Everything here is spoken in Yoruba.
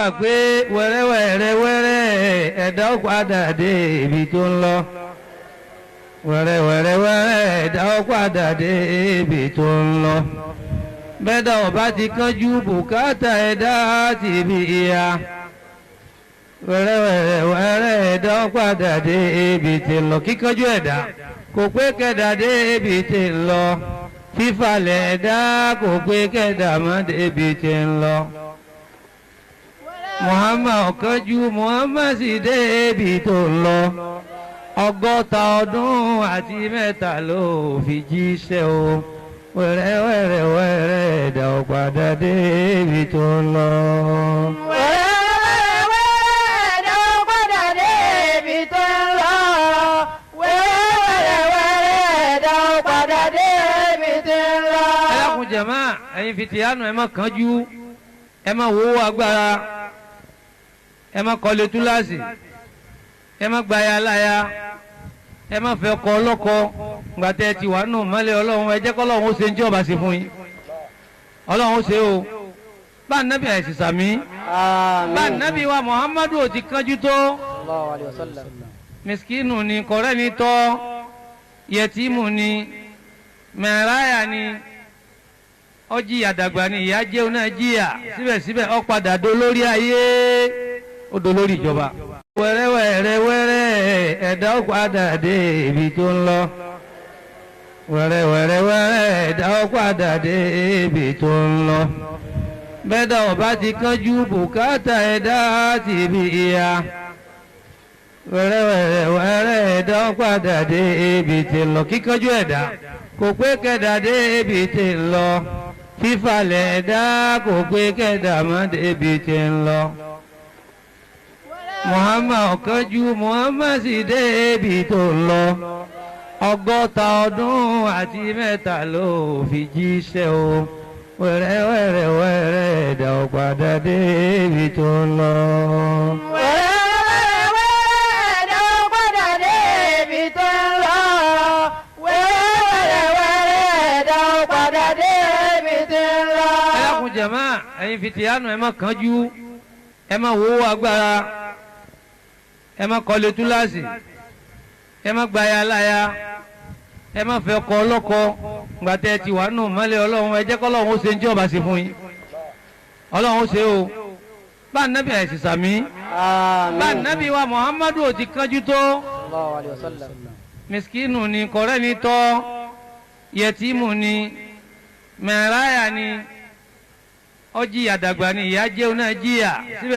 pé wẹ́rẹ́wẹ́rẹ́ ẹ̀dá ó padà dé ibi tó ń lọ. Wẹ́rẹ́wẹ́rẹ́ ẹ̀dá ó padà dé ibi tó ń lọ. Bẹ́ẹ̀dá ọba ti kánjú bùkátà ẹ̀dá ti bí ìyá. Wẹ́rẹ́wẹ́rẹ́ ẹ̀dá ó padà dé ibi tí ń lọ. Kíkánjú ẹ̀dá kò pé kẹ́dà dé ibi tí ń lọ. Fífalẹ̀ ẹ̀dá kò pé kẹ́dà má dé ibi tí ń lọ. Muhammad ọ̀kánjú Muhammad sì dé ibi tó ń lọ. 60 ọdún àti mẹ́ta ló fi jíṣẹ́ o. Wẹ́rẹ́wẹ́rẹ́ ẹ̀dá ó padà dé ibi tó ń lọ. Wẹ́rẹ́wẹ́rẹ́ ẹ̀dá ó padà dé ibi tó ń lọ. Wẹ́rẹ́wẹ́rẹ́ ẹ̀dá ó padà dé ibi tó ń lọ. Ẹ dákun jàmá, ẹ̀yin fìtìyánù ẹ má kánjú, ẹ má wo agbára, ẹ má kọ́lé túláàsì, ẹ má gbaya láya, ẹ má fẹ́ kọ́ ọlọ́kọ gbàtẹ́ ti wà nù mọ́lẹ̀ ọlọ́run ẹ jẹ́ kọ́ ọlọ́run ó ṣe ń jẹ́ ọba sí fún yín ọlọ́run ó ṣe o bá nábì àìsí sàmí bá nábì wa Muhammadu ò ti kánjú tó miskinu ni kọ̀rẹ́ ni tọ́ yẹtìmù ni mẹ́ráyà ni ó jìyà dàgbà ni ìyá jẹun náà jìyà síbẹ̀síbẹ̀ ó padà dolórí ayé ó dolórí ìjọba. Wẹ́rẹ́wẹ́rẹ́ ẹ̀dá ó padà dé ibi tó ń lọ. Wẹ́rẹ́wẹ́rẹ́ ẹ̀dá ó padà dé ibi tó ń lọ. Bẹ́ẹ̀dá ọba ti kánjú bùkátà ẹ̀dá ti bí ìyá. Wẹ́rẹ́wẹ́rẹ́ ẹ̀dá ó padà dé ibi tí ń lọ. Kíkánjú ẹ̀dá kò pé kẹ́dà dé ibi tí ń lọ. Fífalẹ̀ ẹ̀dá kò pé kẹ́dà má dé ibi tí ń lọ. Muhammad ọ̀kánjú Muhammad sì dé ibi tó ń lọ. 60 ọdún àti mẹ́ta ló fi jíṣẹ́ o. Wẹ́rẹ́wẹ́rẹ́ ẹ̀dá ó padà dé ibi tó ń lọ. Wẹ́rẹ́wẹ́rẹ́ ẹ̀dá ó padà dé ibi tó ń lọ. Wẹ́rẹ́wẹ́rẹ́ ẹ̀dá ó padà dé ibi tó ń lọ. Ẹ dákun jàmá, ẹ̀yin fìtìyánù ẹ má kánjú, ẹ má wo agbára, ẹ má kọ́lé túláàsì, ẹ má gbaya láya, ẹ má fẹ́ kọ́ ọlọ́kọ gbàtẹ́ ti wà nù mọ́lẹ̀ ọlọ́run ẹ jẹ́ kọ́ ọlọ́run ó ṣe ń jẹ́ ọba sí fún yín ọlọ́run ó ṣe o bá nábì àìsí sàmí bá nábì wa Muhammadu ò ti kánjú tó miskinu ni kọ̀rẹ́ ni tọ́ yẹtìmù ni mẹ́ráyà ni ó jìyà dàgbà ni ìyá jẹun náà jìyà síbẹ̀.